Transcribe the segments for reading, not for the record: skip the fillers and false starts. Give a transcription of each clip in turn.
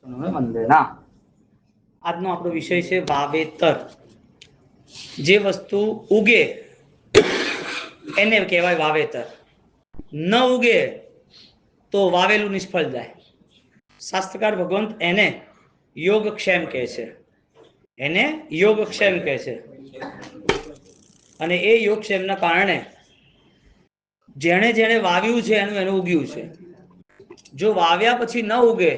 વંદના. આજનો આપણો વિષય છે વાવેતર. જે વસ્તુ ઉગે એને કહેવાય વાવેતર. ન ઉગે તો વાવેલું નિષ્ફળ જાય. શાસ્ત્રકાર ભગવંત એને યોગક્ષેમ કહે છે. એને યોગક્ષેમ કહે છે. અને એ યોગક્ષેમના કારણે જેણે જેણે વાવ્યું છે એનું ઉગ્યું છે. જો વાવ્યા પછી ન ઉગે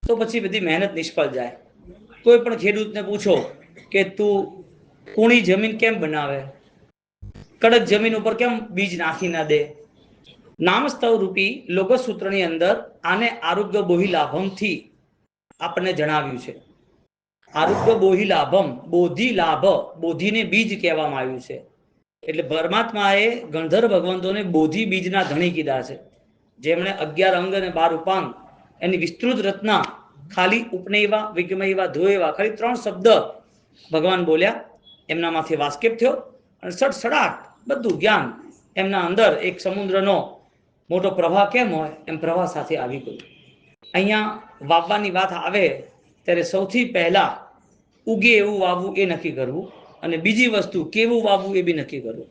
તો પછી બધી મહેનત નિષ્ફળ જાય. કોઈ પણ ખેડૂતને પૂછો કે તું કુણી જમીન કેમ બનાવે, કડક જમીન ઉપર કેમ બીજ નાખી ના દે. નામસ્તવ રૂપી લોગસૂત્રની અંદર આને આરોગ્ય બોહી લાભમથી આપણને જણાવ્યું છે. આરોગ્ય બોહી લાભમ, બોધિ લાભ, બોધિને બીજ કહેવામાં આવ્યું છે. એટલે પરમાત્માએ ગણધર ભગવંતોને બોધિ બીજના ધણી કીધા છે. જેમણે 11 અંગ અને 12 ઉપાંગ એની વિસ્તૃત રચના ખાલી ઉપનયવા વિગમયવા ધોએવા ખાલી 3 શબ્દ ભગવાન બોલ્યા, એમનામાંથી વાસ્કેપ થયો અને સડસડાટ બધું જ્ઞાન એમના અંદર એક સમુદ્રનો મોટો પ્રવાહ કેમ હોય એમ પ્રવાહ સાથે આવી ગયું. અહીંયા વાવવાની વાત આવે ત્યારે સૌથી પહેલા ઉગે એવું વાવવું એ નક્કી કરવું, અને બીજી વસ્તુ કેવું વાવવું એ બી નક્કી કરવું.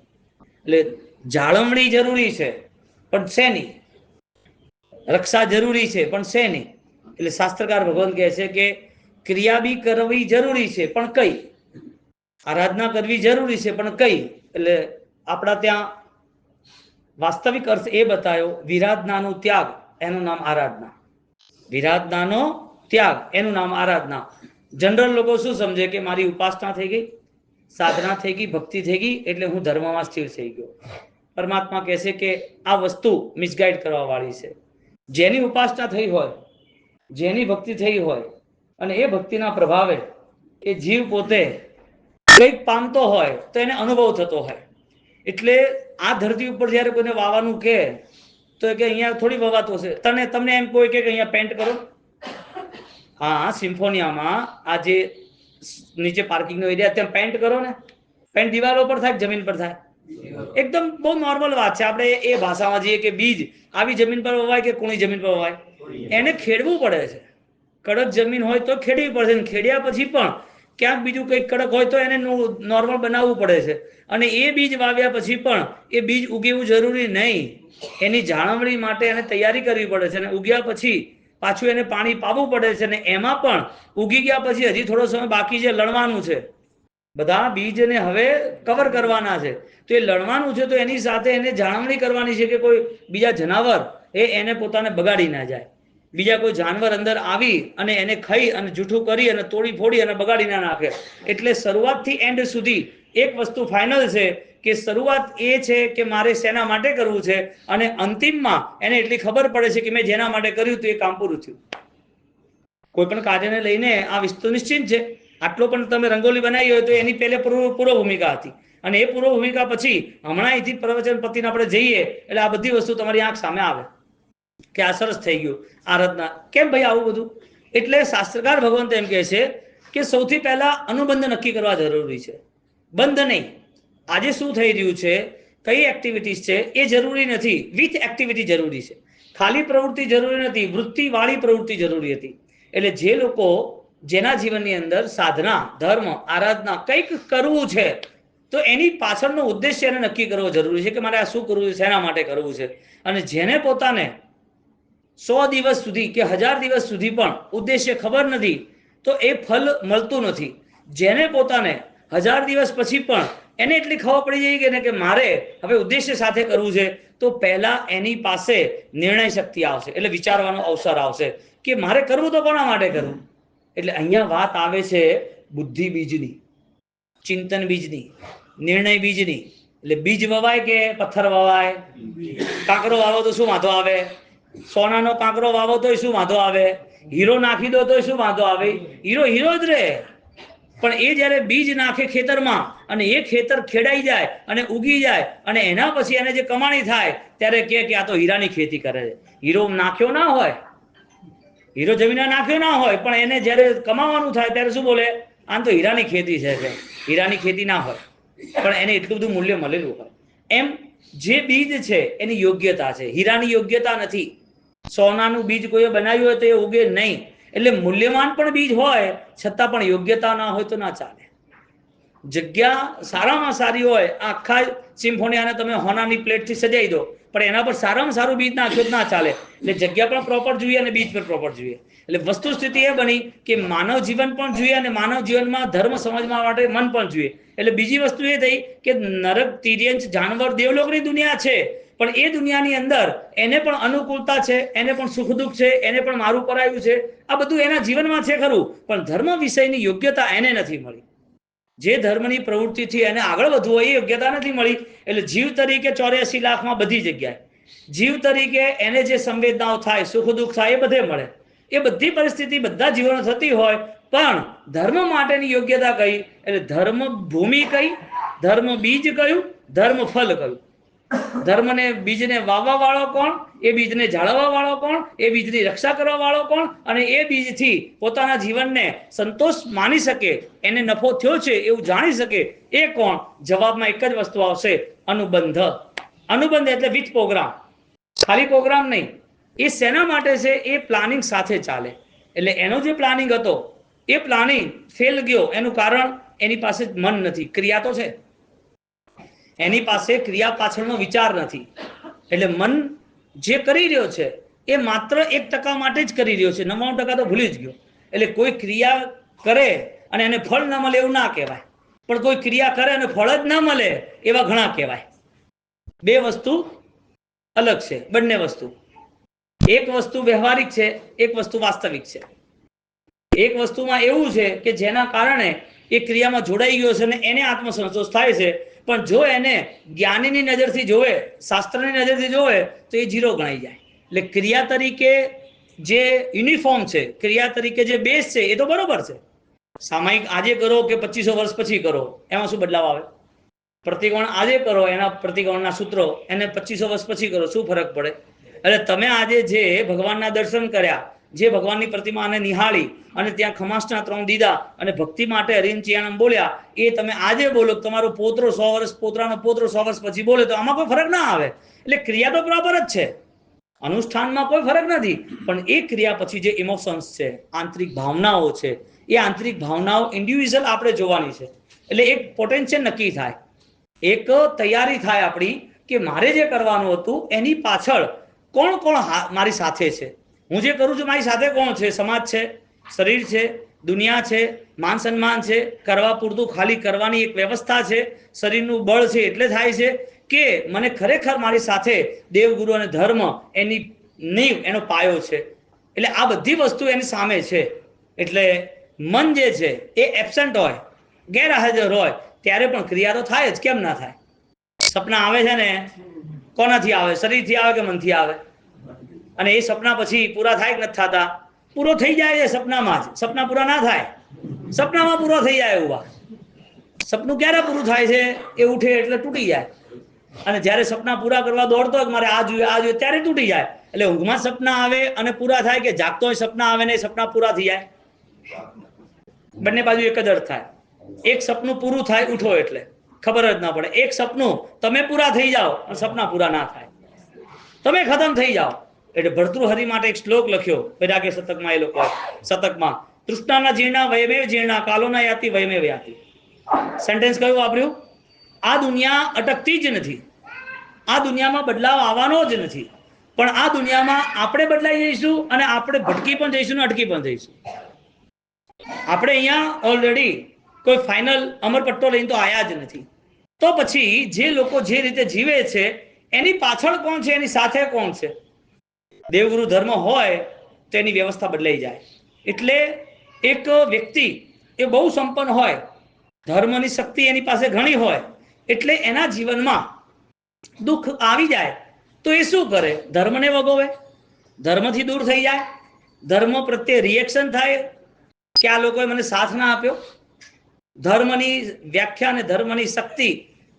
એટલે જાળવણી જરૂરી છે પણ શેની? રક્ષા જરૂરી છે પણ શેની? એટલે શાસ્ત્રકાર ભગવાન કહે છે કે ક્રિયા બી કરવી જરૂરી છે પણ કઈ? આરાધના કરવી જરૂરી છે પણ કઈ? એટલે આપણા ત્યાં વાસ્તવિક અર્થ એ બતાવ્યો, વિરાધનાનો ત્યાગ એનું નામ આરાધના. વિરાધનાનો ત્યાગ એનું નામ આરાધના. જનરલ લોકો શું સમજે કે મારી ઉપાસના થઈ ગઈ, સાધના થઈ ગઈ, ભક્તિ થઈ ગઈ એટલે હું ધર્મમાં સ્થિર થઈ ગયો. પરમાત્મા કહે છે કે આ વસ્તુ મિસગાઈડ કરવા વાળી છે. જેની ઉપાસના થઈ હોય, જેની ભક્તિ થઈ હોય અને એ ભક્તિના પ્રભાવે એ જીવ પોતે કંઈક પામતો હોય તો એને અનુભવ થતો હોય. એટલે આ ધરતી ઉપર જ્યારે કોઈને વાવાનું કહે તો કે અહીંયા થોડી વવાતો છે. તમને એમ કોઈ કે અહીંયા પેન્ટ કરો. હા, સિમ્ફોનિયામાં આ જે નીચે પાર્કિંગનો એરિયા ત્યાં પેન્ટ કરો ને. પેન્ટ દિવાલો પર થાય, જમીન પર થાય? એકદમ બહુ નોર્મલ વાત છે. આપણે એ ભાષામાં જઈએ કે બીજ આવી જમીન પર વવાય કે કુણી જમીન પર વવાય? એને ખેડવું પડે છે. કડક જમીન હોય તો ખેડવી પડે છે. ખેડ્યા પછી પણ ક્યાંક બીજું કંઈક કડક હોય તો એને નોર્મલ બનાવવું પડે છે. અને એ બીજ વાવ્યા પછી પણ એ બીજ ઉગેવું જરૂરી નહીં. એની જાળવણી માટે એને તૈયારી કરવી પડે છે. અને ઉગ્યા પછી પાછું એને પાણી પાવું પડે છે. અને એમાં પણ ઉગી ગયા પછી હજી થોડો સમય બાકી છે, લણવાનું છે. બધા બીજને હવે કવર કરવાના છે. તો એ લણવાનું છે તો એની સાથે એને જાળવણી કરવાની છે કે કોઈ બીજા જનાવર એને પોતાને બગાડી ના જાય. બીજા કોઈ જાનવર અંદર આવી અને એને ખાઈ અને જૂઠું કરી અને તોડી ફોડી અને બગાડી ના નાખે. એટલે શરૂઆતથી એન્ડ સુધી એક વસ્તુ ફાઇનલ છે કે શરૂઆત એ છે કે મારે શેના માટે કરવું છે, અને અંતિમમાં એને એટલી ખબર પડે છે કે મેં જેના માટે કર્યું હતું એ કામ પૂરું થયું. કોઈ પણ કાર્યને લઈને આ વસ્તુ નિશ્ચિત છે. આટલો પણ તમે રંગોલી બનાવી હોય તો એની પહેલે પૂર્વ ભૂમિકા હતી, અને એ પૂર્વ ભૂમિકા પછી હમણાં અહીંથી પ્રવચન પતિને આપણે જઈએ એટલે આ બધી વસ્તુ તમારી આંખ સામે આવે કે આ સરસ થઈ ગયું. આરાધના કેમ ભાઈ આવું બધું? એટલે શાસ્ત્રકાર ભગવંત એમ કહે છે કે સૌથી પહેલા અનુબંધ નક્કી કરવા જરૂરી છે, બંધ નહીં. આજે શું થઈ રહ્યું છે, કઈ એક્ટિવિટીઝ છે એ જરૂરી નથી, વિથ એક્ટિવિટી જરૂરી છે. ખાલી પ્રવૃત્તિ જરૂરી નથી, વૃત્તિવાળી પ્રવૃત્તિ જરૂરી હતી. એટલે જે લોકો જેના જીવનની અંદર સાધના, ધર્મ, આરાધના કંઈક કરવું છે તો એની પાછળનો ઉદ્દેશ્ય એને નક્કી કરવો જરૂરી છે કે મારે આ શું કરવું છે, શેના માટે કરવું છે. અને જેને પોતાને 100 દિવસ સુધી કે 1000 દિવસ સુધી પણ ઉદ્દેશ્ય ખબર નથી તો એ ફલ મળતું નથી. જેને પોતાને 1000 દિવસ પછી પણ એને એટલી ખબર પડી જાય કે મારે હવે ઉદ્દેશ્ય સાથે કરવું છે, તો પહેલા એની પાસે નિર્ણય શક્તિ આવશે, એટલે વિચારવાનો અવસર આવશે કે મારે કરવું તો કોના માટે કરવું. એટલે અહીંયા વાત આવે છે બુદ્ધિ બીજની, ચિંતન બીજની, નિર્ણય બીજની. એટલે બીજ વવાય કે પથ્થર વવાય? કાંકરો વાવો તો શું વાંધો આવે? સોનાનો કાંકરો વાવો તો શું વાંધો આવે? હીરો નાખી દો તો શું વાંધો આવે? હીરો હીરો જ રહે. પણ એ જ્યારે બીજ નાખે ખેતરમાં અને એ ખેતર ખેડાઈ જાય અને ઉગી જાય અને એના પછી એને જે કમાણી થાય ત્યારે કે આ તો હીરાની ખેતી કરે છે. હીરો નાખ્યો ના હોય, હીરો જમીનમાં નાખ્યો ના હોય, પણ એને જ્યારે કમાવાનું થાય ત્યારે શું બોલે? આમ તો હીરાની ખેતી છે. હીરાની ખેતી ના હોય પણ એને એટલું બધું મૂલ્ય મળેલું હોય. એમ જે બીજ છે એની યોગ્યતા છે, હીરાની યોગ્યતા નથી. સોનાનું બીજ કોઈએ બનાવ્યું હોય તો એ ઉગે નહીં. એટલે મૂલ્યવાન પણ બીજ હોય છતાં પણ યોગ્યતા ના હોય તો ના ચાલે. જગ્યા સારામાં સારી હોય, આખા સિમ્ફોનિયાને તમે હોનાની પ્લેટથી સજાવી દો, પણ એના પર સારામાં સારું બીજ નાખ્યો તો ના ચાલે. એટલે જગ્યા પણ પ્રોપર જોઈએ અને બીજ પણ પ્રોપર જોઈએ. એટલે વસ્તુ સ્થિતિ એ બની કે માનવ જીવન પણ જોઈએ અને માનવ જીવનમાં ધર્મ સમજવા માટે મન પણ જોઈએ. એટલે બીજી વસ્તુ એ થઈ કે નરક, તિર્યંચ, જાનવર, દેવલોકની દુનિયા છે, પણ એ દુનિયાની અંદર એને પણ અનુકૂળતા છે, એને પણ સુખ દુઃખ છે, એને પણ મારું કરાયું છે. આ બધું એના જીવનમાં છે ખરું, પણ ધર્મ વિષયની યોગ્યતા એને નથી મળી. જે ધર્મની પ્રવૃત્તિથી એને આગળ વધવું હોય એ યોગ્યતા નથી મળી. એટલે જીવ તરીકે 84 લાખમાં બધી જગ્યાએ જીવ તરીકે એને જે સંવેદનાઓ થાય, સુખ દુઃખ થાય, એ બધે મળે. એ બધી પરિસ્થિતિ બધા જીવનો થતી હોય, પણ ધર્મ માટેની યોગ્યતા કઈ? એટલે ધર્મ ભૂમિ કઈ, ધર્મ બીજ કયું, ધર્મ ફલ કયું. ધર્મને બીજને વાવવા વાળો કોણ, એ બીજને જાળવવા વાળો કોણ, એ બીજની રક્ષા કરવા વાળો કોણ, અને એ બીજથી પોતાના જીવનને સંતોષ માની શકે, એને નફો થયો છે એવું જાણી શકે, એ કોણ? જવાબમાં એક જ વસ્તુ આવશે, અનુબંધ. અનુબંધ એટલે વિથ પ્રોગ્રામ, ખાલી પ્રોગ્રામ નહીં. એ શેના માટે છે? એ પ્લાનિંગ સાથે ચાલે. એટલે એનો જે પ્લાનિંગ હતો એ પ્લાનિંગ ફેલ ગયો. એનું કારણ એની પાસે મન નથી, ક્રિયા તો છે, એની પાસે ક્રિયા પાછળનો વિચાર નથી. એટલે મન જે કરી રહ્યો છે એ માત્ર 1% માટે જ કરી રહ્યો છે, 99% તો ભૂલી જ ગયો. એટલે કોઈ ક્રિયા કરે અને એને ફળ ન મળે એવું ના કહેવાય, પણ કોઈ ક્રિયા કરે અને ફળ જ ન મળે એવા ઘણા કહેવાય. બે વસ્તુ અલગ છે, બંને વસ્તુ. એક વસ્તુ વ્યવહારિક છે, એક વસ્તુ વાસ્તવિક છે. એક વસ્તુમાં એવું છે કે જેના કારણે એ ક્રિયામાં જોડાઈ ગયો છે અને એને આત્મસંતોષ થાય છે, પણ જો એને જ્ઞાનીની નજરથી જોવે, શાસ્ત્રની નજરથી જોવે તો એ ઝીરો ગણાઈ જાય. એટલે ક્રિયા તરીકે જે યુનિફોર્મ છે, ક્રિયા તરીકે જે બેઝ છે એ તો બરોબર છે. સામાયિક આજે કરો કે 2500 વર્ષ પછી કરો, એમાં શું બદલાવ આવે? પ્રતિકોણ આજે કરો, એના પ્રતિકોણના સૂત્રો એને 2500 વર્ષ પછી કરો, શું ફરક પડે? એટલે તમે આજે જે ભગવાનના દર્શન કર્યા, જે ભગવાનની પ્રતિમાને નિહાળી અને ત્યાં ખમાસના 3 દીધા અને ભક્તિ માટે હરિચિયાણમ બોલ્યા, એ તમે આજે બોલો, તમારો પોતરો 100 વર્ષ, પોતરાનો પોતરો 100 વર્ષ પછી બોલે તો આમાં કોઈ ફરક ના આવે. એટલે ક્રિયા તો બરાબર જ છે, અનુષ્ઠાનમાં કોઈ ફરક નથી, પણ એ ક્રિયા પછી જે ઇમોશન્સ છે, આંતરિક ભાવનાઓ છે, એ આંતરિક ભાવનાઓ ઇન્ડિવિજ્યુઅલ આપણે જોવાની છે. એટલે એક પોટેન્શિયલ નક્કી થાય, એક તૈયારી થાય આપણી કે મારે જે કરવાનું હતું એની પાછળ કોણ કોણ મારી સાથે છે. હું જે કરું છું મારી સાથે કોણ છે? સમાજ છે, શરીર છે, દુનિયા છે, માન સન્માન છે, કરવા પૂરતું ખાલી કરવાની એક વ્યવસ્થા છે, શરીરનું બળ છે એટલે થાય છે, કે મને ખરેખર મારી સાથે દેવગુરુ અને ધર્મ એની નીવ, એનો પાયો છે. એટલે આ બધી વસ્તુ એની સામે છે. એટલે મન જે છે એ એબસન્ટ હોય, ગેરહાજર હોય, ત્યારે પણ ક્રિયા તો થાય જ, કેમ ના થાય? સપના આવે છે ને, કોનાથી આવે? શરીરથી આવે કે મનથી આવે? અને એ સપના પછી પૂરા થાય કે નથી થતા? પૂરો થઈ જાય છે સપનામાં જ, સપના પૂરા ના થાય, સપનામાં પૂરો થઈ જાય. એવું સપનું ક્યારે પૂરું થાય છે? એ ઉઠે એટલે તૂટી જાય, અને જ્યારે સપના પૂરા કરવા દોડતો હોય મારે આ જોઈએ, આ જોઈએ, ત્યારે તૂટી જાય. એટલે ઊંઘમાં સપના આવે અને પૂરા થાય, કે જાગતો હોય સપના આવે ને સપના પૂરા થઈ જાય? બંને બાજુ એક જ અર્થ થાય. એક સપનું પૂરું થાય ઉઠો એટલે ખબર જ ના પડે. એક સપનું તમે પૂરા થઈ જાઓ અને સપના પૂરા ના થાય, તમે ખતમ થઈ જાઓ. એટલે ભર્તૃહરિ માટે એક શ્લોક લખ્યો વૈરાગ્ય શતકમાં. એ લોકો શતકમાં તૃષ્ણાના જીર્ણા વયમેવ જીર્ણા કાલોના યાતિ વયમેવ યાતિ. સેન્ટેન્સ કયું વાપર્યું? આ દુનિયા અટકતી જ નથી, આ દુનિયામાં બદલાવ આવવાનો જ નથી, પણ આ દુનિયામાં આપણે બદલાઈ જઈશું અને આપણે ભટકી પણ જઈશું ને અટકી પણ જઈશું. આપણે અહીંયા ઓલરેડી કોઈ ફાઇનલ અમરપટ્ટો લઈને તો આયા જ નથી. તો પછી જે લોકો જે રીતે જીવે છે એની પાછળ કોણ છે, એની સાથે કોણ છે? દેવગુરુ ધર્મ હોય તો એની વ્યવસ્થા બદલાઈ જાય. એટલે એક વ્યક્તિ એ બહુ સંપન્ન હોય, ધર્મની શક્તિ એની પાસે ઘણી હોય, એટલે એના જીવનમાં દુઃખ આવી જાય તો એ શું કરે? ધર્મને વગોવે, ધર્મથી દૂર થઈ જાય, ધર્મ પ્રત્યે રિએક્શન થાય કે આ લોકોએ મને સાથ ના આપ્યો. ધર્મની વ્યાખ્યા અને ધર્મની શક્તિ,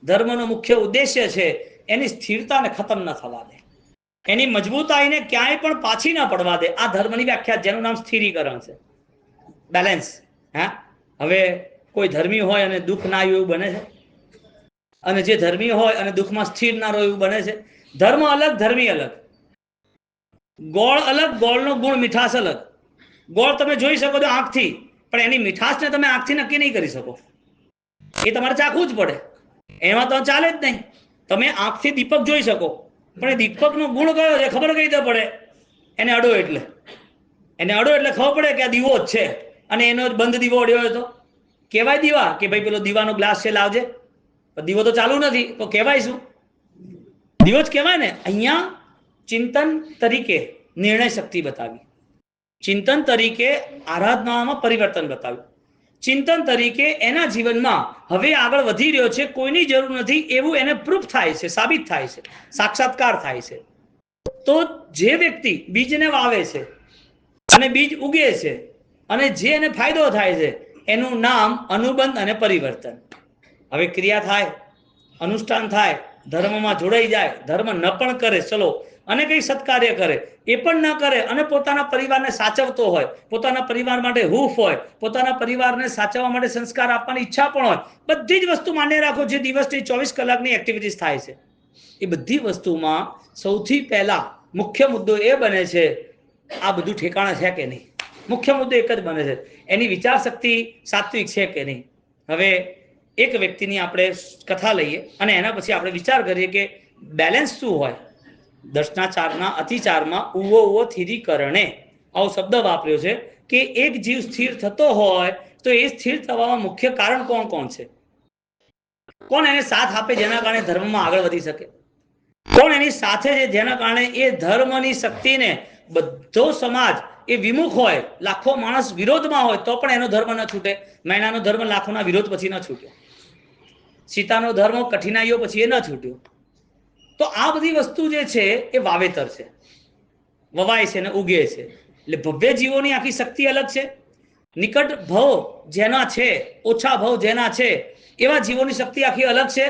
ધર્મનો મુખ્ય ઉદ્દેશ્ય છે એની સ્થિરતાને ખતમ ન થવા દે, એની મજબૂતાઈને ક્યાંય પણ પાછી ના પડવા દે. આ ધર્મની વ્યાખ્યા, જેનું નામ સ્થિરીકરણ છે, બેલેન્સ. હા, હવે કોઈ ધર્મી હોય અને દુઃખ ના આવ્યું એવું બને છે? અને જે ધર્મી હોય અને દુઃખમાં સ્થિર ના રહ્યો એવું બને છે? ધર્મ અલગ, ધર્મી અલગ. ગોળ અલગ, ગોળનો ગુણ મીઠાશ અલગ. ગોળ તમે જોઈ શકો છો આંખથી, પણ એની મીઠાશને તમે આંખથી નક્કી નહીં કરી શકો. એ તમારે ચાખવું જ પડે. એમાં તો ચાલે જ નહીં. તમે આંખથી દીપક જોઈ શકો, પણ એ દીપકનો ગુણ કયો છે ખબર કઈ રીતે પડે? એને અડો એટલે ખબર પડે કે આ દીવો જ છે. અને એનો બંધ દીવો અડ્યો હોય તો કહેવાય દીવા કે ભાઈ પેલો દીવાનો ગ્લાસ છે લાવજે, દીવો તો ચાલુ નથી તો કહેવાય શું? દીવો જ કહેવાય ને. અહીંયા ચિંતન તરીકે નિર્ણય શક્તિ બતાવી, ચિંતન તરીકે આરાધનામાં પરિવર્તન બતાવ્યું, ચિંતન તરીકે એના જીવનમાં હવે આગળ વધી રહ્યો છે, કોઈની જરૂર નથી એવું એને પ્રૂફ થાય છે, સાબિત થાય છે, સાક્ષાત્કાર થાય છે. તો જે વ્યક્તિ બીજને વાવે છે અને બીજ ઉગે છે અને જે એને ફાયદો થાય છે એનું નામ અનુબંધ અને પરિવર્તન. હવે ક્રિયા થાય, અનુષ્ઠાન થાય, ધર્મમાં જોડાઈ જાય, ધર્મ ન પણ કરે ચલો અને કંઈ સત્કાર્ય કરે એ પણ ન કરે અને પોતાના પરિવારને સાચવતો હોય, પોતાના પરિવાર માટે હૂફ હોય, પોતાના પરિવારને સાચવવા માટે સંસ્કાર આપવાની ઈચ્છા પણ હોય, બધી જ વસ્તુ માન્ય રાખો જે દિવસની 24 કલાકની એક્ટિવિટીઝ થાય છે. એ બધી વસ્તુમાં સૌથી પહેલા મુખ્ય મુદ્દો એ બને છે આ બધું ઠેકાણા છે કે નહીં. મુખ્ય મુદ્દો એક જ બને છે, એની વિચાર શક્તિ સાત્વિક છે કે નહીં. હવે એક વ્યક્તિની આપણે કથા લઈએ અને એના પછી આપણે વિચાર કરીએ કે બેલેન્સ શું હોય. દર્શના ચારના અતિચારમાં ઉવો ઉવો થીરી કરણે આવો શબ્દ વાપર્યો છે કે એક જીવ સ્થિર થતો હોય તો એ સ્થિર થવામાં મુખ્ય કારણ કોણ કોણ છે? કોણ એને સાથ આપે જેના કારણે ધર્મમાં આગળ વધી શકે? કોણ એની સાથે છે જેના કારણે એ ધર્મની શક્તિને બધો સમાજ એ વિમુખ હોય, લાખો માણસ વિરોધમાં હોય તો પણ એનો ધર્મ ન છૂટે. મૈનાનો ધર્મ લાખોના વિરોધ પછી ન છૂટ્યો, સીતાનો ધર્મ કઠિનાઈઓ પછી એ ન છૂટ્યો. તો આ બધી વસ્તુ જે છે એ વાવેતર છે, વવાય છે ને ઉગે છે. એટલે ભવ્ય જીવોની આખી શક્તિ અલગ છે, નિકટ ભવ જેના છે, ઓછા ભવ જેના છે એવા જીવોની શક્તિ આખી અલગ છે.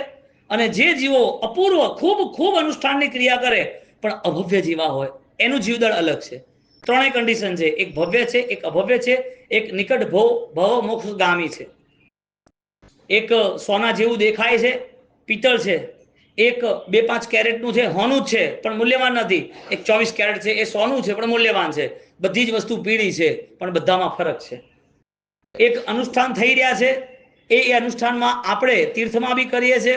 અને જે જીવો અપૂર્વ ખૂબ ખૂબ અનુષ્ઠાનની ક્રિયા કરે પણ અભવ્ય જીવા હોય એનું જીવદળ અલગ છે. ત્રણેય કન્ડિશન છે, એક ભવ્ય છે, એક અભવ્ય છે, એક નિકટ ભવ મોક્ષગામી છે. એક સોના જેવું દેખાય છે, પિત્તળ છે. એક 2-5 કેરેટનું છે, હોનું જ છે પણ મૂલ્યવાન નથી. એક 24 કેરેટ છે, એ સોનું છે પણ મૂલ્યવાન છે. બધી જ વસ્તુ પીળી છે પણ બધામાં ફરક છે. એક અનુષ્ઠાન થઈ રહ્યા છે, એ અનુષ્ઠાનમાં આપણે તીર્થમાં બી કરીએ છીએ,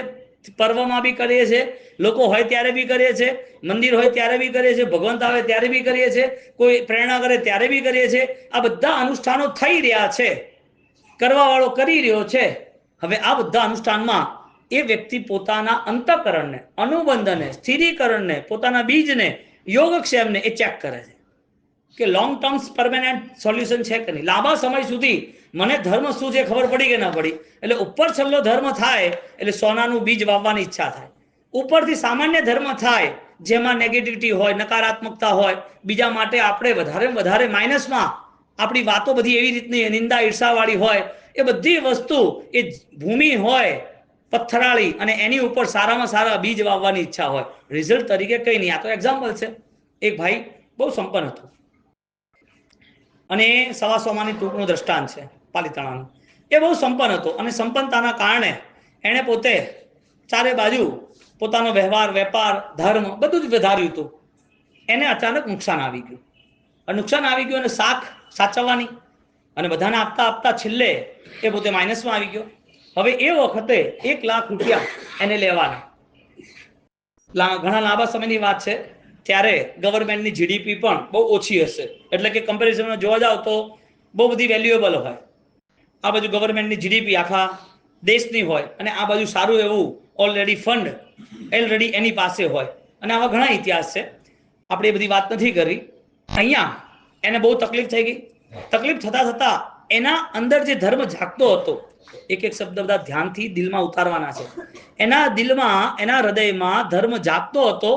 પર્વમાં બી કરીએ છીએ, લોકો હોય ત્યારે બી કરીએ છીએ, મંદિર હોય ત્યારે બી કરીએ છીએ, ભગવંત આવે ત્યારે બી કરીએ છીએ, કોઈ પ્રેરણા કરે ત્યારે બી કરીએ છીએ. આ બધા અનુષ્ઠાનો થઈ રહ્યા છે, કરવા વાળો કરી રહ્યો છે. હવે આ બધા અનુષ્ઠાનમાં એ વ્યક્તિ પોતાના અંતઃકરણને, અનુબંધને, સ્થિરીકરણને, પોતાના બીજને, યોગક્ષેમને એ ચેક કરે છે કે લોંગ ટર્મ પરમેનન્ટ સોલ્યુશન છે કે નહીં. લાંબા સમય સુધી મને ધર્મ શું છે ખબર પડી કે ના પડી. એટલે ઉપર છેલ્લો ધર્મ થાય એટલે સોનાનું બીજ વાવવાની ઈચ્છા થાય. ઉપરથી સામાન્ય ધર્મ થાય જેમાં નેગેટિવિટી હોય, નકારાત્મકતા હોય, બીજા માટે આપણે વધારે માઇનસમાં આપણી વાતો બધી એવી રીતની નિંદા ઈર્ષાવાળી હોય, એ બધી વસ્તુ એ ભૂમિ હોય પથ્થરાળી અને એની ઉપર સારામાં સારા બીજ વાવવાની ઈચ્છા હોય. રિઝલ્ટ તરીકે કંઈ નહીં. આ તો એક્ઝામ્પલ છે. એક ભાઈ બહુ સંપન્ન હતો અને 125 ટૂંકનું દ્રષ્ટાંત છે પાલિતાણાનું. એ બહુ સંપન્ન હતો અને સંપન્નતાના કારણે એણે પોતે ચારે બાજુ પોતાનો વ્યવહાર, વેપાર, ધર્મ બધું જ વધાર્યું હતું. એને અચાનક નુકસાન આવી ગયું. નુકસાન આવી ગયું અને શાખ સાચવવાની અને બધાને આપતા આપતા છેલ્લે એ પોતે માઇનસમાં આવી ગયો. હવે એ વખતે 1 લાખ રૂપિયા એને લેવાના. ઘણા લાંબા સમયની વાત છે. ત્યારે ગવર્મેન્ટની જીડીપી પણ બહુ ઓછી હશે, એટલે કે કમ્પેરિઝનમાં જોવા જાવ તો બહુ બધી વેલ્યુએબલ હોય. આ બાજુ ગવર્મેન્ટની જીડીપી આખા દેશની હોય અને આ બાજુ સારું એવું ઓલરેડી ફંડ ઓલરેડી એની પાસે હોય. અને આવા ઘણા ઇતિહાસ છે, આપણે એ બધી વાત નથી કરી. અહીંયા એને બહુ તકલીફ થઈ ગઈ. તકલીફ થતા થતા એના અંદર જે ધર્મ જાગતો હતો, એક એક શબ્દ બધા ધ્યાનથી દિલમાં ઉતારવાના છે. એના દિલમાં, એના હૃદયમાં ધર્મ જાગતો હતો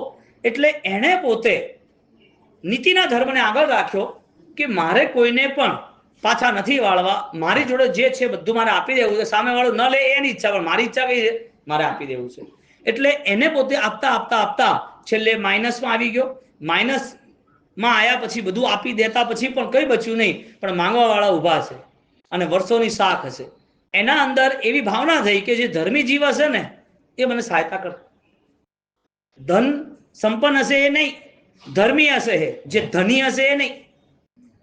એટલે એણે પોતે નીતિના ધર્મને આગળ રાખ્યો કે મારે કોઈને પણ પાછા નથી વાળવા, મારી જોડે જે છે બધું મારે આપી દેવું છે. સામેવાળું ન લે એની ઈચ્છા, પણ મારી ઈચ્છા કઈ છે? મારે આપી દેવું છે. એટલે એને પોતે આપતા આપતા આપતા છેલ્લે માઇનસમાં આવી ગયો. માઇનસમાં આવ્યા પછી બધું આપી દેતા પછી પણ કંઈ બચ્યું નહીં, પણ માંગવા વાળા ઊભા છે અને વર્ષોની શાખ હશે. એના અંદર એવી ભાવના થઈ કે જે ધર્મી જીવ હશે ને એ મને સહાયતા કર. ધન સંપન્ન હશે એ નહીં, ધર્મી હશે, જે ધની હશે એ નહીં.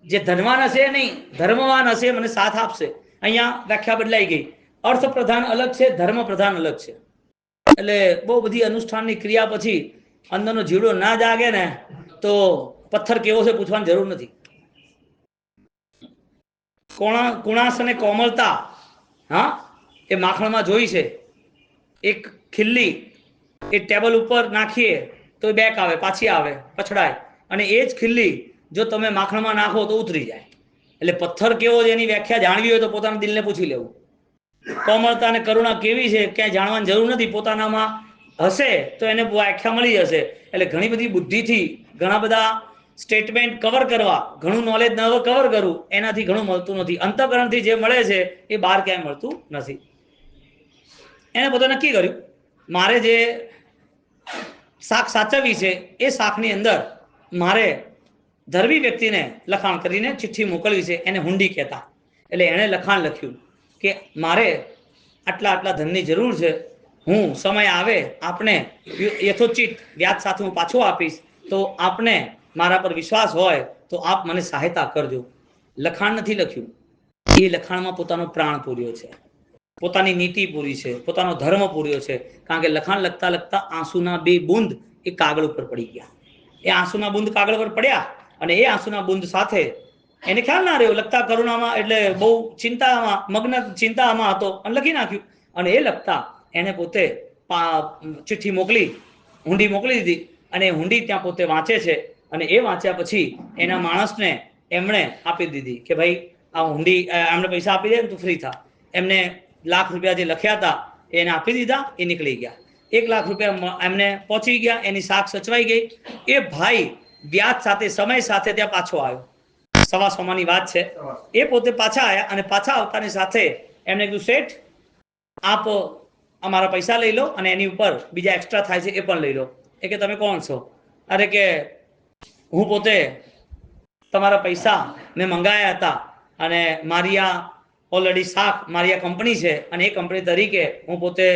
જે ધનવાન હશે નહીં, ધર્મવાન હશે મને સાથ આપશે. અહીંયા વ્યાખ્યા બદલાઈ ગઈ. અર્થ પ્રધાન અલગ છે, ધર્મ પ્રધાન અલગ છે. એટલે બહુ બધી અનુષ્ઠાનની ક્રિયા પછી અંદરનો જીવડો ના જાગે ને તો પથ્થર કેવો છે પૂછવાની જરૂર નથી. કુણાસ અને કોમળતા, હા, એ માખણમાં જોઈ છે. એક ખીલ્લી એ ટેબલ ઉપર નાખીએ તો બેક આવે, પાછી આવે, પછડાય. અને એ જ ખીલ્લી જો તમે માખણમાં નાખો તો ઉતરી જાય. એટલે પથ્થર કેવો છે એની વ્યાખ્યા જાણવી હોય તો પોતાના દિલને પૂછી લેવું. કોમળતા અને કરુણા કેવી છે ક્યાંય જાણવાની જરૂર નથી. પોતાનામાં હશે તો એને વ્યાખ્યા મળી જશે. એટલે ઘણી બધી બુદ્ધિથી ઘણા બધા સ્ટેટમેન્ટ કવર કરવા, ઘણું નોલેજ કવર કરવું, એનાથી ઘણું મળતું નથી. અંતઃકરણથી જે મળે છે એ બહાર ક્યાંય મળતું નથી. એને પોતે નક્કી કર્યું મારે જે શાક સાચવવી છે એ શાકની અંદર મારે ધર્મી વ્યક્તિને લખાણ કરીને ચિઠ્ઠી મોકલવી છે, એને હુંડી કહેતા. એટલે એણે લખાણ લખ્યું કે મારે આટલા આટલા ધનની જરૂર છે, હું સમય આવે આપને યથોચિત વ્યાજ સાથે હું પાછો આપીશ, તો આપને મારા પર વિશ્વાસ હોય તો આપ મને સહાયતા કરજો. લખાણ નથી લખ્યું, એ લખાણમાં પોતાનો પ્રાણ પૂર્યો છે, પોતાની નીતિ પૂરી છે, પોતાનો ધર્મ પૂર્યો છે. કારણ કે લખાણ લખતા લખતા આંસુના 2 બૂંદ એ કાગળ ઉપર પડી ગયા. એ આંસુના બૂંદ કાગળ પર પડ્યા અને એ આંસુના બૂંદ સાથે એને ખ્યાલ ના રહ્યો. લખતા કરુણામાં એટલે બહુ ચિંતામાં મગ્ન ચિંતામાં હતો અને લખી નાખ્યું. અને એ લખતા એને પોતે ચિઠ્ઠી મોકલી, હુંડી મોકલી દીધી. અને હુંડી ત્યાં પોતે વાંચે છે. અને એ વાંચ્યા પછી એના માણસને એમણે આપી દીધી કે ભાઈ આ હુંડી એમને પૈસા આપી દે તું ફ્રી થા. એમને લાખ રૂપિયા જે લખ્યા હતા એને આપી દીધા, એ નીકળી ગયા. 1 લાખ રૂપિયા એમને પહોંચી ગયા, એની શાક સચવાઈ ગઈ. એ ભાઈ વ્યાજ સાથે સમય સાથે ત્યાં પાછો આવ્યો. 125 વાત છે. એ પોતે પાછા આવ્યા અને પાછા આવતાની સાથે એમને કીધું શેઠ આપ અમારા પૈસા લઈ લો અને એની ઉપર બીજા એક્સ્ટ્રા થાય છે એ પણ લઈ લો. એ કે તમે કોણ છો? અરે કે હું પોતે તમારા પૈસા મેં મંગાયા હતા અને મારી આ ઓલરેડી શાક મારી આ કંપની છે અને એ કંપની તરીકે હું પોતે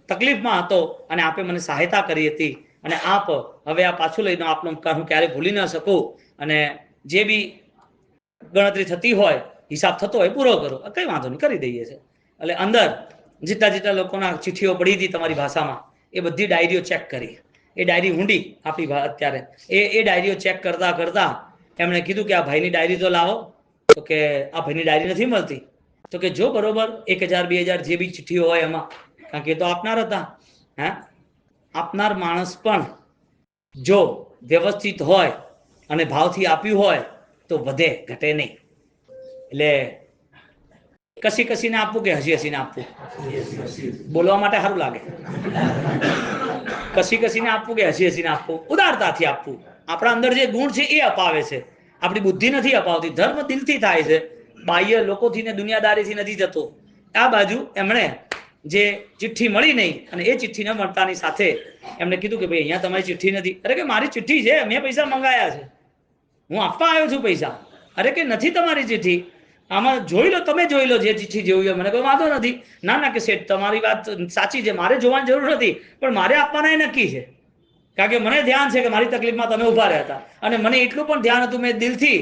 તકલીફમાં હતો અને આપે મને સહાયતા કરી હતી અને આપ હવે આ પાછું લઈને આપનો ઉપકાર હું ક્યારેય ભૂલી ન શકું. અને જે બી ગણતરી થતી હોય, હિસાબ થતો હોય પૂરો કરો. કંઈ વાંધો નહીં, કરી દઈએ છે. એટલે અંદર જેટલા જેટલા લોકોના ચિઠ્ઠીઓ પડી હતી તમારી ભાષામાં એ બધી ડાયરીઓ ચેક કરી. એ ડાયરી હુંડી આપણી અત્યારે એ ડાયરીઓ ચેક કરતા કરતા એમણે કીધું કે આ ભાઈની ડાયરી તો લાવો. તો કે આ ભાઈની ડાયરી નથી મળતી. તો કે જો બરોબર 1000 2000 જે બી ચિઠ્ઠીઓ હોય એમાં, કારણ કે એ તો આપનાર હતા. હે, આપનાર માણસ પણ જો વ્યવસ્થિત હોય અને ભાવથી આપ્યું હોય તો વધે, ઘટે નહીં. એટલે કસી કસીને આપવું કે હસી હસીને આપવું? બોલવા માટે સારું લાગે. કસી કસીને આપવું કે હસી હસીને આપવું? ઉદારતાથી આપવું. આપણા અંદર જે ગુણ છે એ અપાવે છે, આપણી બુદ્ધિ નથી અપાવતી. ધર્મ દિલથી થાય છે, બાહ્ય લોકોથી ને દુનિયાદારીથી નથી જતો. આ બાજુ એમણે જે ચિઠ્ઠી મળી નહીં અને એ ચિઠ્ઠી ન મળતાની સાથે એમણે કીધું કે ભાઈ અહીંયા તમારી ચિઠ્ઠી નથી. અરે કે મારી ચિઠ્ઠી છે, મેં પૈસા મંગાયા છે, હું આપવા આવ્યો છું પૈસા. અરે કે નથી તમારી ચિઠ્ઠી, આમાં જોઈ લો, તમે જોઈ લો જે ચિઠ્ઠી જોઈ હોય. મને કોઈ વાંધો નથી. ના ના કે શેઠ તમારી વાત સાચી છે, મારે જોવાની જરૂર નથી, પણ મારે આપવાના એ નક્કી છે. કારણ કે મને ધ્યાન છે કે મારી તકલીફમાં તમે ઉભા રહ્યા હતા અને મને એટલું પણ ધ્યાન હતું, મેં દિલથી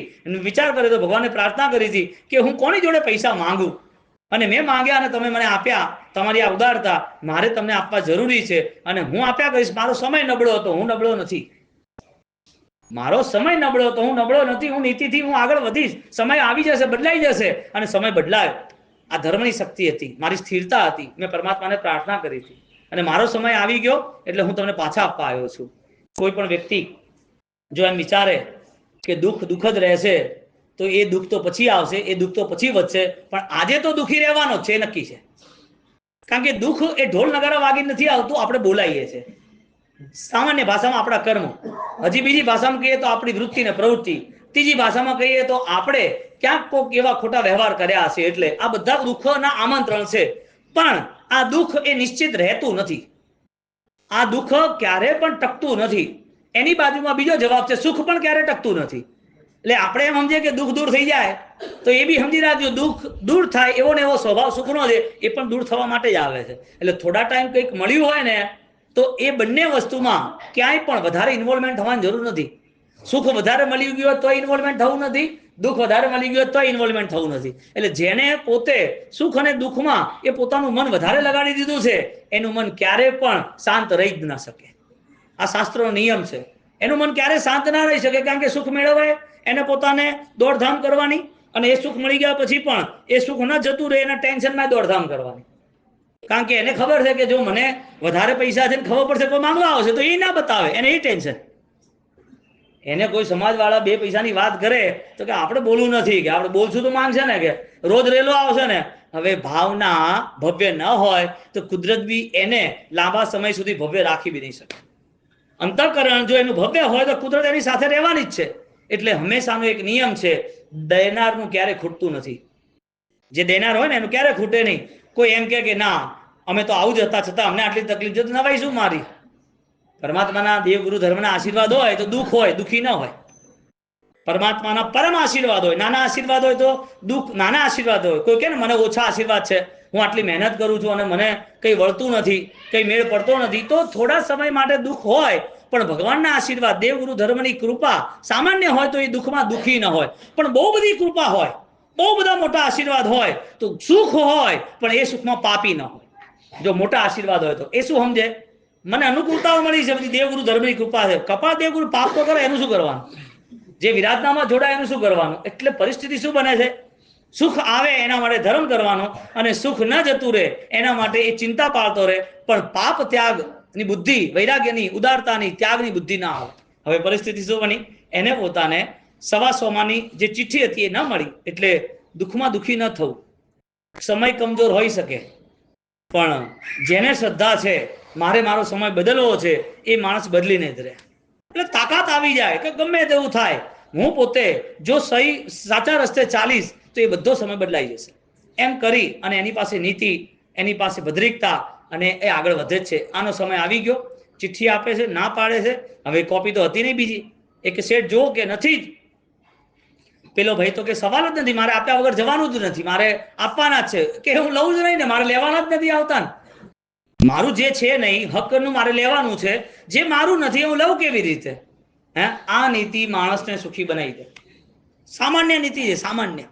વિચાર કર્યો તો ભગવાનને પ્રાર્થના કરી હતી કે હું કોની જોડે પૈસા માંગુ અને મેં માંગ્યા અને તમે મને આપ્યા. તમારી આ ઉદારતા મારે તમને આપવા જરૂરી છે અને હું આપ્યા કરીશ. મારો સમય નબળો હતો, હું નબળો નથી. મારો સમય નબળો હતો, હું નબળો નથી. હું નીતિથી હું આગળ વધીશ. સમય આવી જશે, બદલાઈ જશે. અને સમય બદલાયો. આ ધર્મની શક્તિ હતી, મારી સ્થિરતા હતી. મેં પરમાત્માને પ્રાર્થના કરી હતી અને મારો સમય આવી ગયો એટલે હું તમને પાછા આપવા આવ્યો છું. કોઈ પણ વ્યક્તિ જો એમ વિચારે કે દુઃખ દુઃખ જ રહેશે તો એ દુઃખ તો પછી આવશે, એ દુઃખ તો પછી વધશે, પણ આજે તો દુઃખી રહેવાનો છે, નક્કી છે. કારણ કે દુઃખ એ ઢોલ નગારા વાગી નથી આવતું, આપણે બોલાવીએ છીએ. સામાન્ય ભાષામાં આપણા કર્મ, હજી બીજી ભાષામાં કહીએ તો આપણી વૃત્તિ ને પ્રવૃત્તિ, ત્રીજી ભાષામાં કહીએ તો આપણે ક્યાંક કોઈક એવા ખોટા વ્યવહાર કર્યા હશે. એટલે આ બધા દુઃખના આમંત્રણ છે. પણ આ દુઃખ એ નિશ્ચિત રહેતું નથી. આ દુઃખ ક્યારે પણ ટકતું નથી. એની બાજુમાં બીજો જવાબ છે, સુખ પણ ક્યારે ટકતું નથી. એટલે આપણે એમ સમજીએ કે દુઃખ દૂર થઈ જાય તો એ બી સમજી રાખજો, દુઃખ દૂર થાય એવો ને એવો સ્વભાવ સુખનો છે, એ પણ દૂર થવા માટે જ આવે છે. એટલે થોડા ટાઈમ કંઈક મળ્યું હોય ને તો એ બંને વસ્તુમાં ક્યાંય પણ વધારે ઇન્વોલ્વમેન્ટ થવાની જરૂર નથી. સુખ વધારે મળી ગયું હોય તો ઇન્વોલ્વમેન્ટ થવું નથી, દુઃખ વધારે મળી ગયું તો ઇન્વોલ્વમેન્ટ થવું નથી. એટલે જેને પોતે સુખ અને દુઃખમાં એ પોતાનું મન વધારે લગાડી દીધું છે એનું મન ક્યારે પણ શાંત રહી જ ના શકે. આ શાસ્ત્રનો નિયમ છે. એનું મન ક્યારે શાંત ના રહી શકે, કારણ કે સુખ મેળવાય એને પોતાને દોડધામ કરવાની, અને એ સુખ મળી ગયા પછી પણ એ સુખ ન જતું રહે એના ટેન્શનમાં દોડધામ કરવાની. કારણ કે એને ખબર છે કે જો મને વધારે પૈસા છે ખબર પડશે કોઈ માંગવા આવશે તો એ ના બતાવે, એને એ ટેન્શન. એને કોઈ સમાજવાળા બે પૈસાની વાત કરે તો કે આપણે બોલવું નથી, કે આપણે બોલશું તો માંગશે ને, કે રોજ રેલો આવશે ને. હવે ભાવના ભવ્ય ન હોય તો કુદરત બી એને લાંબા સમય સુધી ભવ્ય રાખી બી નહીં શકે. અંતઃકરણ જો એનું ભવ્ય હોય તો કુદરત એની સાથે રહેવાની જ છે. એટલે હંમેશાનો એક નિયમ છે, દેનારનું ક્યારે ખૂટતું નથી. જે દેનાર હોય ને એનું ક્યારે ખૂટે નહીં. કોઈ એમ કે ના અમે તો આવું જ હતા છતાં અમને આટલી તકલીફ છે તો નવાઈ શું મારી. પરમાત્માના દેવગુરુ ધર્મના આશીર્વાદ હોય તો દુઃખ હોય, દુઃખી ન હોય. પરમાત્માના પરમ આશીર્વાદ હોય, નાના આશીર્વાદ હોય તો દુઃખ, નાના આશીર્વાદ હોય. કોઈ કે ને મને ઓછા આશીર્વાદ છે, હું આટલી મહેનત કરું છું અને મને કંઈ વળતું નથી, કંઈ મેળ પડતો નથી, તો થોડા સમય માટે દુઃખ હોય. પણ ભગવાનના આશીર્વાદ, દેવગુરુ ધર્મની કૃપા સામાન્ય હોય તો એ દુઃખમાં દુઃખી ન હોય. પણ બહુ બધી કૃપા હોય, બહુ બધા મોટા આશીર્વાદ હોય તો સુખ હોય પણ એ સુખમાં પાપી ન હોય. જો મોટા આશીર્વાદ હોય તો એ શું સમજે, મને અનુકૂળતાઓ મળી છે, બધી દેવગુરુ ધર્મની કૃપા છે. કપાળ દેવગુરુ પાપ તો કરે એનું શું કરવાનું, જે વિરાધનામાં જોડાય એનું શું કરવાનું. એટલે પરિસ્થિતિ શું બને છે, સુખ આવે એના માટે ધર્મ કરવાનો, અને સુખ ન જતું રહે એના માટે એ ચિંતા પાળતો રહે. પણ પાપ ત્યાગની બુદ્ધિ, વૈરાગ્યની, ઉદારતાની, ત્યાગની બુદ્ધિ ના આવે. હવે પરિસ્થિતિ શું બની, એને પોતાને 125 જે ચિઠ્ઠી હતી એ ન મળી. એટલે દુઃખમાં દુઃખી ન થવું. સમય કમજોર હોઈ શકે પણ જેને શ્રદ્ધા છે મારે મારો સમય બદલવો છે એ માણસ બદલીને જ રહે. એટલે તાકાત આવી જાય કે ગમે તેવું થાય, હું પોતે જો સહી સાચા રસ્તે ચાલીશ તો એ બધો સમય બદલાઈ જશે. એમ કરી અને એની પાસે નીતિ, એની પાસે ભદ્રિકતા, અને એ આગળ વધે જ છે. આનો સમય આવી ગયો, ચિઠ્ઠી આપે છે, ના પાડે છે. હવે કોપી તો હતી નહીં બીજી, એક શેઠ જો કે નથી જ. પેલો ભાઈ તો કે સવાલ જ નથી, મારે આપ્યા વગર જવાનું જ નથી, મારે આપવાના જ છે. કે હું લઉં જ નહીં ને, મારે લેવાના જ નથી આવતા ને. મારું જે છે નહીં હકનું મારે લેવાનું છે, જે મારું નથી હું લઉં કેવી રીતે. હે, આ નીતિ માણસને સુખી બનાવી દે. સામાન્ય નીતિ છે, સામાન્ય.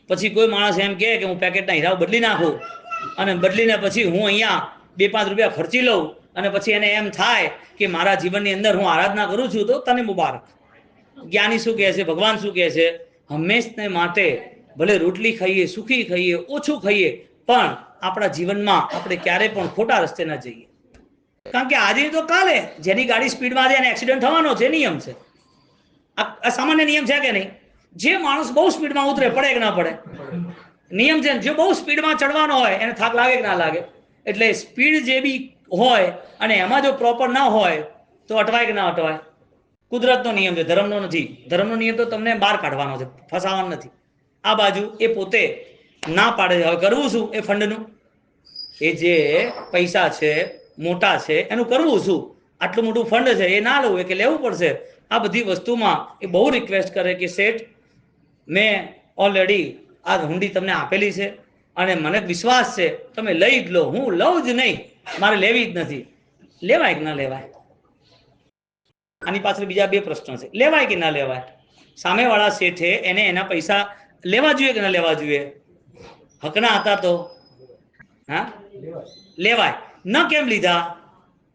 પછી કોઈ માણસ એમ કે હું પેકેટના હીરાઓ બદલી નાખું અને બદલીને પછી હું અહીંયા 2-5 રૂપિયા ખર્ચી લઉં, અને પછી એને એમ થાય કે મારા જીવનની અંદર હું આરાધના કરું છું તો તને મુબારક. જ્ઞાની શું કહે છે, ભગવાન શું કહે છે, હંમેશને માટે ભલે રોટલી ખાઈએ, સુખી ખાઈએ, ઓછું ખાઈએ, પણ આપણા જીવનમાં આપણે ક્યારે પણ ખોટા રસ્તે ન જઈએ. કારણ કે આજે તો કાલે જેની ગાડી સ્પીડમાં છે એને એક્સિડન્ટ થવાનો છે, નિયમ છે. આ સામાન્ય નિયમ છે કે નહીં. જે માણસ બહુ સ્પીડમાં ઉતરે પડે કે ના પડે, નિયમ છે. જે બહુ સ્પીડમાં ચડવાનો હોય એને થાક લાગે કે ના લાગે. એટલે સ્પીડ જે બી હોય અને એમાં જો પ્રોપર ના હોય તો અટવાય કે ના અટવાય. કુદરતનો નિયમ છે, ધર્મનો નથી. ધર્મનો નિયમ તો તમને બહાર કાઢવાનો છે, ફસાવાનો નથી. આ બાજુ એ પોતે ના પાડે છે. હવે કરવું શું એ ફંડનું, એ જે પૈસા છે મોટા છે એનું કરવું શું. આટલું મોટું ફંડ છે એ ના લેવું, એ કે લેવું પડશે. આ બધી વસ્તુમાં એ બહુ રિક્વેસ્ટ કરે કે શેઠ મેં ઓલરેડી આ હુંડી તમને આપેલી છે અને મને વિશ્વાસ છે તમે લઈ જ લો. હું લઉં જ નહીં, મારે લેવી જ નથી. લેવાય કે ના લેવાય, આની પાછળ બીજા 2 પ્રશ્નો છે. લેવાય કે ના લેવાય. સામેવાળા શેઠે એને એના પૈસા લેવા જોઈએ કે ના લેવા જોઈએ. હકના હતા તો હા લેવાય. ન કેમ લીધા,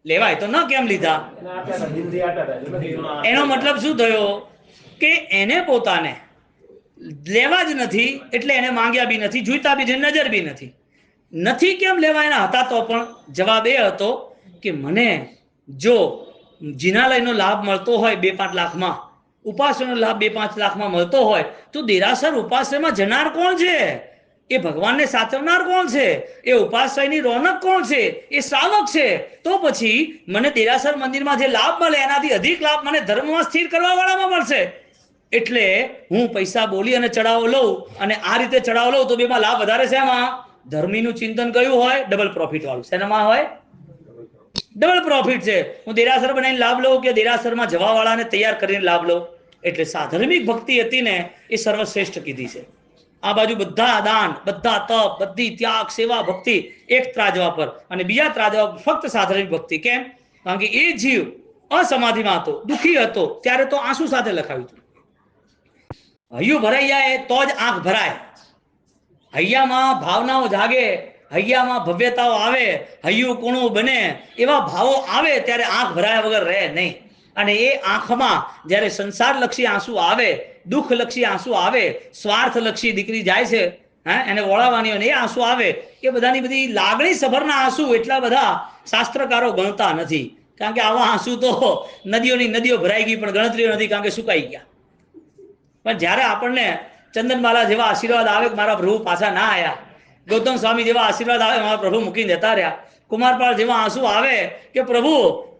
લેવાય તો ન કેમ લીધા. એનો મતલબ શું થયો કે એને પોતાને લેવા જ નથી, એટલે એને માંગ્યા બી નથી, જોઈતા બી નજર બી નથી. નથી કેમ લેવાયના હતા તો પણ જવાબ એ હતો કે મને જો જિનાલયનો લાભ મળતો હોય 2-5 લાખમાં, ઉપાશ્રયનો લાભ 2-5 લાખમાં મળતો હોય તો દેરાસર ઉપાશ્રયમાં જનાર કોણ છે, એ ભગવાનને સાચવનાર કોણ છે, એ ઉપાશ્રયની રોનક કોણ છે, એ શ્રાવક છે. તો પછી મને દેરાસર મંદિરમાં જે લાભ મળે એનાથી અધિક લાભ મને ધર્મમાં સ્થિર કરવા વાળામાં મળશે. એટલે હું પૈસા બોલી અને ચડાવો લઉં, અને આ રીતે ચડાવો લઉં તો બેમાં લાભ વધારે છે. એમાં ધર્મીનું ચિંતન કયું હોય, ડબલ પ્રોફિટ વાળું. શેનામાં હોય, ડબલ પ્રોફિટ છે. હું દેરાસર બનાવીને લાભ લઉં કે દેરાસરમાં જવા વાળાને તૈયાર કરીને લાભ લઉં. એટલે સાધર્મિક ભક્તિ હતી ને એ સર્વશ્રેષ્ઠ કીધી છે. આ બાજુ બધા દાન, બધા તપ, બધી ત્યાગ, સેવા, ભક્તિ એક ત્રાજવા પર, અને બીજા ત્રાજવા પર ફક્ત સાધર્મિક ભક્તિ. કેમ? કારણ કે એ જીવ અસમાધિમાં હતો, દુઃખી હતો, ત્યારે તો આંસુ સાથે લખાવ્યું હતું. હૈયું ભરાઈ જાય તો જ આંખ ભરાય. હૈયામાં ભાવનાઓ જાગે, હૈયામાં ભવ્યતાઓ આવે, હૈયું કુણું બને, એવા ભાવો આવે ત્યારે આંખ ભરાયા વગર રહે નહીં. અને એ આંખમાં જ્યારે સંસારલક્ષી આંસુ આવે, દુઃખલક્ષી આંસુ આવે, સ્વાર્થલક્ષી દીકરી જાય છે, એને વળાવવાની અને એ આંસુ આવે, એ બધાની બધી લાગણી સભરના આંસુ એટલા બધા શાસ્ત્રકારો ગણતા નથી. કારણ કે આવા આંસુ તો નદીઓની નદીઓ ભરાઈ ગઈ પણ ગણતરીઓ નથી, કારણ કે સુકાઈ ગયા. પણ જ્યારે આપણને ચંદનબાલા જેવા આશીર્વાદ આવે કે મારા પ્રભુ પાછા ના આવ્યા, ગૌતમ સ્વામી જેવા આશીર્વાદ આવે મારા પ્રભુ મૂકીને જતા રહ્યા, કુમારપાળ જેવા આંસુ આવે કે પ્રભુ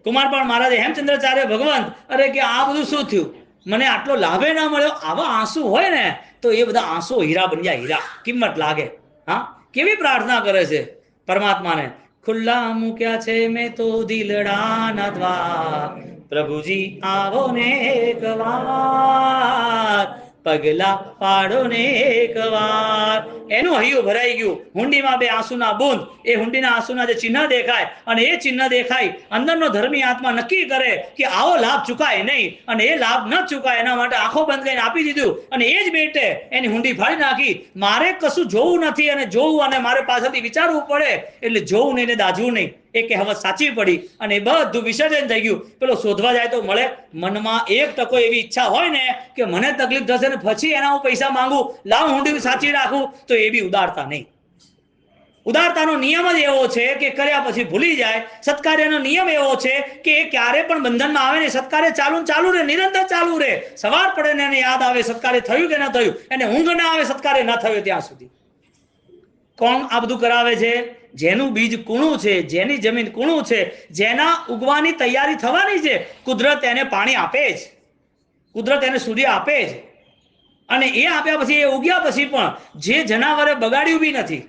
કુમારપાળ મહારાજે હેમચંદ્રાચાર્ય ભગવંત, અરે કે આ બધું શું થયું, મને આટલો લાભે ના મળ્યો, આવા આંસુ હોય ને તો એ બધા આંસુ હીરા બની જાય, હીરા કિંમત લાગે. હા, કેવી પ્રાર્થના કરે છે પરમાત્માને, ખુલ્લા મૂક્યા છે મેં તો દિલડાના દ્વાર, પ્રભુજી આવો ને એક વાર, પગલા પાડો ને એક વાર. એનું હૈયું ભરાઈ ગયું. હુંડીમાં બે આંસુના બૂંદ, એ હુંડીના આંસુના જે ચિહ્ન દેખાય, અને એ ચિહ્ન દેખાય, અંદરનો ધર્મી આત્મા નક્કી કરે કે આવો લાભ ચૂકાય નહીં, અને એ લાભ ન ચૂકાય એના માટે આંખો બંધ કરીને આપી દીધું, અને એ જ બેટે એની હુંડી ફાડી નાખી. મારે કશું જોવું નથી, અને જોવું અને મારે પાછળથી વિચારવું પડે, એટલે જોવું નહીં ને દાજવું નહીં, એ કહેવત સાચી પડી અને એ બધું વિસર્જન થઈ ગયું. પેલો શોધવા જાય તો મળે. મનમાં 1% એવી ઈચ્છા હોય ને કે મને તકલીફ થશે ને પછી એના હું પૈસા માંગુ, લાવ હુંડી સાચી રાખું, તો એ બી ઉદારતા નહીં. ઉદારતાનો નિયમ જ એવો છે કે કર્યા પછી ભૂલી જાય. સત્કાર્યનો નિયમ એવો છે કે એ ક્યારે પણ બંધનમાં આવે ને, સત્કાર્ય ચાલુ રહે, નિરંતર ચાલુ રહે. સવાર પડે ને એને યાદ આવે સત્કાર્ય થયું કે ન થયું, એને ઊંઘ ના આવે સત્કાર્ય ન થયું ત્યાં સુધી. કોણ આ બધું કરાવે છે? જેનું બીજ કૂણું છે, જેની જમીન કૂણું છે, જેના ઉગવાની તૈયારી થવાની છે, કુદરત એને પાણી આપે જ, કુદરત એને સૂર્ય આપે જ. અને એ આપ્યા પછી, એ ઉગ્યા પછી પણ જે જનાવરે બગાડ્યું બી નથી,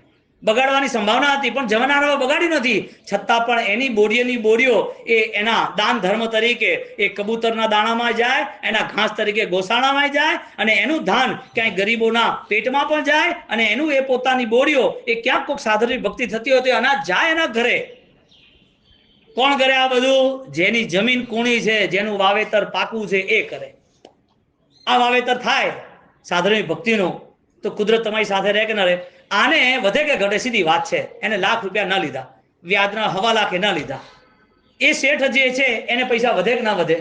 બગાડવાની સંભાવના હતી પણ જનાવરે બગાડ્યું નથી, છતાં પણ એની બોરીઓની બોરીઓ એ એના દાન ધર્મ તરીકે એ કબૂતરના દાણામાં જાય, એના ઘાસ તરીકે ગોસાણામાં જાય, અને એનું ધાન ક્યાંય ગરીબોના પેટમાં પણ જાય, અને એનું એ પોતાની બોરીઓ એ ક્યાંક કોઈક સાધનની ભક્તિ થતી હોય તો અનાજ જાય એના ઘરે. કોણ કરે આ બધું? જેની જમીન કૂણી છે, જેનું વાવેતર પાકું છે, એ કરે. આ વાવેતર થાય સાધનની ભક્તિનું તો કુદરત તમારી સાથે રહે કે ન રહે? આને વધે કે ઘટે સીધી વાત છે. એને લાખ રૂપિયા ન લીધા, વ્યાજના 1.25 લાખ ન લીધા, એ શેઠ જે છે એને પૈસા વધે કે ના વધે?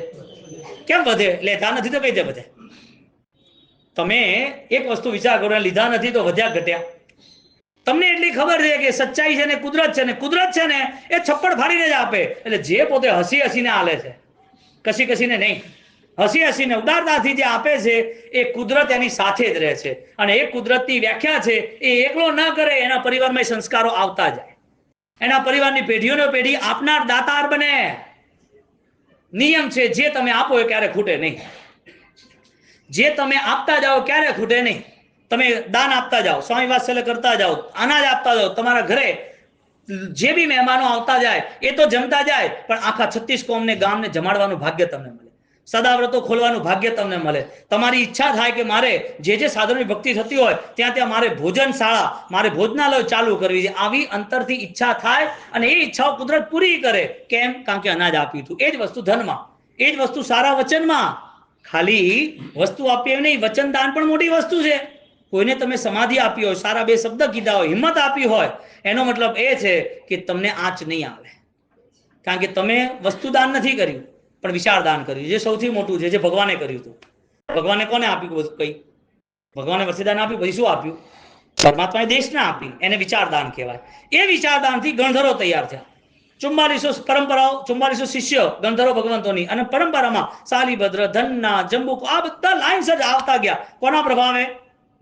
કેમ વધે? લેતા નથી તો કઈ રીતે વધે? તમે એક વસ્તુ વિચાર કરો, લીધા નથી તો વધ્યા ઘટ્યા? તમને એટલી ખબર છે કે સચ્ચાઈ છે ને કુદરત છે, ને કુદરત છે ને એ છપ્પડ ફાડીને જ આપે. એટલે જે પોતે હસી હસીને આલે છે, કસી કસીને નહીં, હસી હસીને ઉદારતાથી જે આપે છે, એ કુદરત એની સાથે જ રહે છે. અને એ કુદરતની વ્યાખ્યા છે, એ એકલો ન કરે, એના પરિવારમાં સંસ્કારો આવતા જાય, એના પરિવારની પેઢીઓનો પેઢી આપનાર દાતાર બને. નિયમ છે, જે તમે આપો એ ક્યારે ખૂટે નહીં, જે તમે આપતા જાઓ ક્યારે ખૂટે નહીં. તમે દાન આપતા જાઓ, સ્વામી વાત્સલ્ય કરતા જાઓ, અનાજ આપતા જાઓ, તમારા ઘરે જે બી મહેમાનો આવતા જાય એ તો જમતા જાય, પણ આખા 36 કોમને ગામને જમાડવાનું ભાગ્ય તમને મળે, સદાવ્રતો ખોલવાનું ભાગ્ય તમને મળે. તમારી ઈચ્છા થાય કે મારે જે સાધનની ભક્તિ થતી હોય ત્યાં ત્યાં મારે ભોજનશાળા, મારે ભોજનાલય ચાલુ કરવી છે, આવી અંતરથી ઈચ્છા થાય, અને એ ઈચ્છાઓ કુદરત પૂરી કરે. કેમ? કારણ કે અનાજ આપ્યું હતું. એ જ વસ્તુ ધનમાં, એ જ વસ્તુ સારા વચનમાં. ખાલી વસ્તુ આપી એમ નહીં, વચન દાન પણ મોટી વસ્તુ છે. કોઈને તમે સમાધિ આપી હોય, સારા 2 શબ્દ કીધા હોય, હિંમત આપી હોય, એનો મતલબ એ છે કે તમને આંચ નહીં આવે, કારણ કે તમે વસ્તુ દાન નથી કર્યું પણ વિચાર દાન કર્યું, જે સૌથી મોટું છે, જે ભગવાને કર્યું હતું. ભગવાને કોને આપ્યું? કઈ ભગવાને વરદાન આપ્યું, પછી શું આપ્યું? પરમાત્માએ દેશને આપી, એને વિચાર દાન કહેવાય. એ વિચાર દાનથી ગણધરો તૈયાર થયા. 4400 પરંપરાઓ, 4400 શિષ્ય ગણધરો ભગવંતોની, અને પરંપરામાં શાલીભદ્ર, ધન્ના, જંબુક, આ બધા લાઈન્સ જ આવતા ગયા. કોના પ્રભાવે?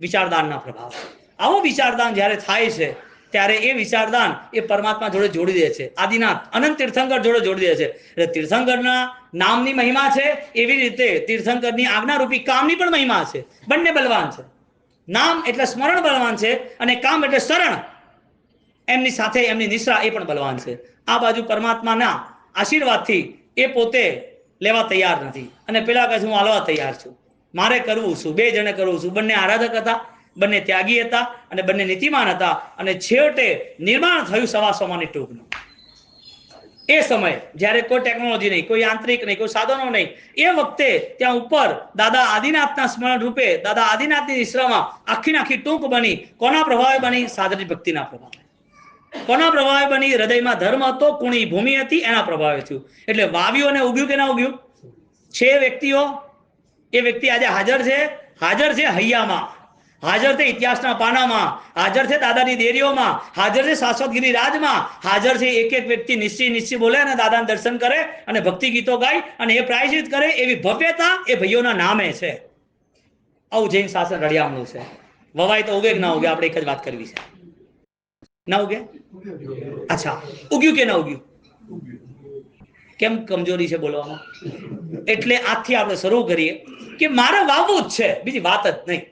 વિચારદાનના પ્રભાવ. આવો વિચારદાન જ્યારે થાય છે ત્યારે એ વિચારદાન એ પરમાત્મા જોડે જોડી દે છે. આદિનાથ અનંત તીર્થંકર જોડે જોડી દે છે. એટલે તીર્થંકરના નામની મહિમા છે, એવી રીતે તીર્થંકરની આજ્ઞારૂપી કામની પણ મહિમા છે. બંને બલવાન છે. નામ એટલે સ્મરણ બલવાન છે, અને કામ એટલે શરણ, એમની સાથે એમની નિશ્રા એ પણ બલવાન છે. આ બાજુ પરમાત્માના આશીર્વાદથી એ પોતે લેવા તૈયાર નથી, અને પેલા કહે છે હું હાલવા તૈયાર છું, મારે કરવું શું? 2 જણે કરવું શું? બંને આરાધક હતા, બંને ત્યાગી હતા, અને બંને નીતિમાન હતા, અને છેવટે નિર્માણ થયું 125 ટૂંકનું. એ સમય જ્યારે કોઈ ટેકનોલોજી નહીં, કોઈ યાંત્રિક નહીં, કોઈ સાધનો નહીં, એ વખતે ત્યાં ઉપર દાદા આદિનાથના સ્મરણ રૂપે દાદા આદિનાથની નિશ્રામાં આખી આખી ટૂંક બની. કોના પ્રભાવે બની? સાધની ભક્તિના પ્રભાવે. કોના પ્રભાવે બની? હૃદયમાં ધર્મ હતો, કુણી ભૂમિ હતી, એના પ્રભાવે થયું. એટલે વાવ્યું અને ઉગ્યું કે ના ઉગ્યું? છે વ્યક્તિઓ, એ વ્યક્તિ આજે હાજર છે. હાજર છે હૈયામાં, હાજર છે ઇતિહાસના પાનામાં, હાજર છે દાદાની દેરીઓમાં, હાજર છે શાશ્વત ગિરિરાજમાં, હાજર છે એક એક વ્યક્તિ નિશ્ચય બોલે અને દાદાના દર્શન કરે અને ભક્તિ ગીતો ગાય અને એ પ્રાયશ્ચિત કરે. એવી ભવ્યતા એ ભાઈઓના નામે છે. આવું જૈન શાસન રળિયામણું છે. વવાય તો ઉગે કે ના ઉગે, આપણે એક જ વાત કરવી છે. ના ઉગે? અચ્છા, ઉગ્યું કે ના ઉગ્યું? કેમ કમજોરી છે બોલવામાં? એટલે આજથી આપણે શરૂ કરીએ કે મારે વાવવું જ છે, બીજી વાત જ નહીં.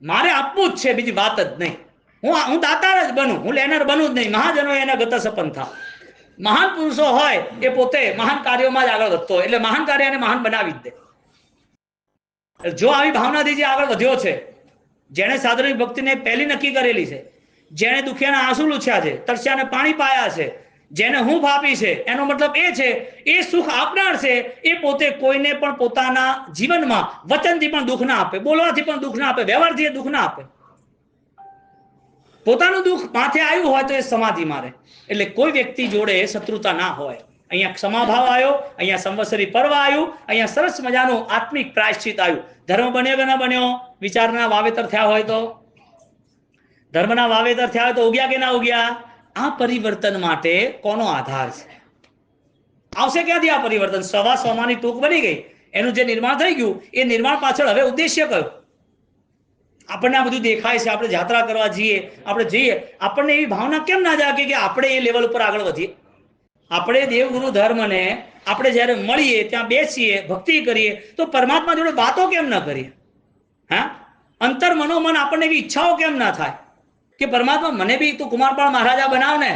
મારે આપવું જ છે, બીજી વાત જ નહીં. હું દાતાર જ બનું, હું લેનાર બનું જ નહીં. મહાજનો એના ગત સપન થા. મહાન પુરુષો હોય એ પોતે મહાન કાર્યોમાં જ આગળ વધતો હોય, એટલે મહાન કાર્ય એને મહાન બનાવી જ દે. જો આવી ભાવનાથી જે આગળ વધ્યો છે, જેણે સાધનિક ભક્તિને પહેલી નક્કી કરેલી છે, જેણે દુખિયાના આંસુ લૂછ્યા છે, તરસ્યાને પાણી પાયા છે, જેને હૂંફ આપી છે, એનો મતલબ એ છે એ સુખ આપનાર છે. એ પોતે કોઈને પણ પોતાના જીવનમાં વચનથી પણ દુઃખ ના આપે, બોલવાથી પણ દુઃખ ના આપે, વ્યવહારથી દુઃખ ના આપે. પોતાનું દુઃખ માથે આવ્યું હોય તો એ સમાધિ મારે. એટલે કોઈ વ્યક્તિ જોડે શત્રુતા ના હોય. અહીંયા ક્ષમાભાવ આવ્યો, અહીંયા સંવત્સરી પર્વ આવ્યું, અહીંયા સરસ મજાનું આત્મિક પ્રાયશ્ચિત આવ્યું. ધર્મ બન્યો કે ના બન્યો? વિચારના વાવેતર થયા હોય તો, ધર્મના વાવેતર થયા હોય તો ઉગ્યા કે ના ઉગ્યા? આ પરિવર્તન માટે કોનો આધાર છે? આવશે ક્યાંથી આ પરિવર્તન? સવા સોમાની ટૂંક બની ગઈ, એનું જે નિર્માણ થઈ ગયું, એ નિર્માણ પાછળ હવે ઉદ્દેશ્ય કયો? આપણને આ બધું દેખાય છે, આપણે યાત્રા કરવા જઈએ, આપણે જઈએ, આપણને એવી ભાવના કેમ ના જાગે કે આપણે એ લેવલ ઉપર આગળ વધીએ? આપણે દેવગુરુ ધર્મને આપણે જ્યારે મળીએ, ત્યાં બેસીએ, ભક્તિ કરીએ, તો પરમાત્મા જોડે વાતો કેમ ના કરીએ? હા, અંતર મનોમન આપણને એવી ઈચ્છાઓ કેમ ના થાય કે પરમાત્મા મને બી તું કુમારપાળ મહારાજા બનાવ ને,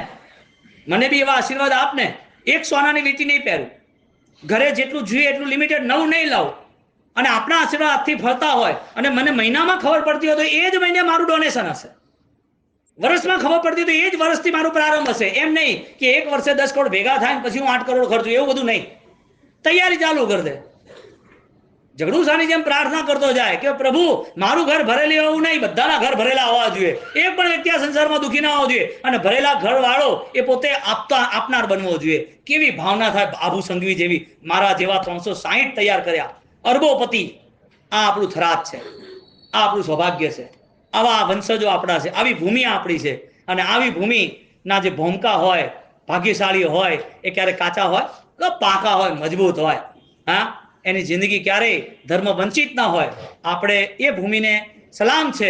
મને બી એવા આશીર્વાદ આપ ને. એક સોનાની વીંટી નહીં પહેરું, ઘરે જેટલું જોઈએ એટલું લિમિટેડ નવું નહીં લાવું, અને આપણા આશીર્વાદ હાથથી ફરતા હોય અને મને મહિનામાં ખબર પડતી હોય તો એ જ મહિને મારું ડોનેશન હશે, વર્ષમાં ખબર પડતી તો એ જ વર્ષથી મારું પ્રારંભ હશે. એમ નહીં કે એક વર્ષે 10 કરોડ ભેગા થાય પછી હું 8 કરોડ ખર્ચું, એવું બધું નહીં. તૈયારી ચાલુ કરી દે. ઝઘડુસાની જેમ પ્રાર્થના કરતો જાય કે પ્રભુ મારું ઘર ભરેલું એવું નહીં, બધાના ઘર ભરેલા હોવા જોઈએ, એક પણ વ્યક્તિ આ સંસારમાં દુઃખી ના હોવો જોઈએ, અને ભરેલા ઘર વાળો એ પોતે આપનાર બનવો જોઈએ. કેવી ભાવના થાય આભુ સંઘવી જેવી. મારા જેવા 360 તૈયાર કર્યા, અરબોપતિ. આ આપણું થરાદ છે, આ આપણું સૌભાગ્ય છે, આવા વંશજો આપણા છે, આવી ભૂમિ આપણી છે. અને આવી ભૂમિના જે ભોમકા હોય, ભાગ્યશાળી હોય, એ ક્યારે કાચા હોય તો પાકા હોય, મજબૂત હોય. હા, એની જિંદગી ક્યારેય ધર્મ વંચિત ના હોય. આપણે એ ભૂમિને સલામ છે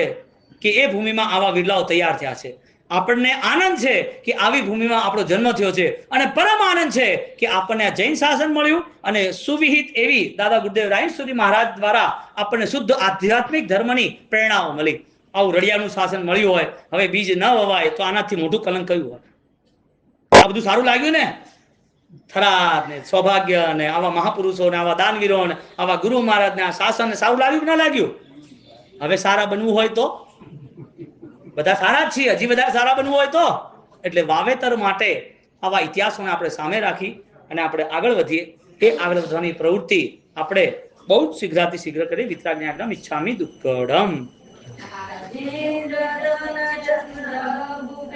કે એ ભૂમિમાં આવા વિરલાઓ તૈયાર થયા છે. આપણને આનંદ છે કે આવી ભૂમિમાં આપણો જન્મ થયો છે, અને પરમ આનંદ છે કે આપણને આ જૈન શાસન મળ્યું અને સુવિહિત એવી દાદા ગુરુદેવ રાયસુરી મહારાજ દ્વારા આપણને શુદ્ધ આધ્યાત્મિક ધર્મની પ્રેરણાઓ મળી. આવું રળિયાનું શાસન મળ્યું હોય, હવે બીજ ન વવાય તો આનાથી મોટું કલંક કયું હોય? આ બધું સારું લાગ્યું ને? થરાદ ને સૌભાગ્ય ને આવા મહાપુરુષો ને આવા દાનવીરો ને આવા ગુરુ મહારાજ ને આ શાસન સારું લાગ્યું કે ના લાગ્યું? હવે સારા બનવું હોય તો બધા સારા જ છીએ, હજી બધા સારા બનવું હોય તો. એટલે વાવેતર માટે આવા ઇતિહાસોને આપણે સામે રાખી અને આપણે આગળ વધીએ. એ આગળ વધવાની પ્રવૃત્તિ આપણે બહુ જ શીઘ્રાથી શીઘ્ર કરી. વિતરાગ્ઞાગ્રમ ઈચ્છામિ દુક્કડમ.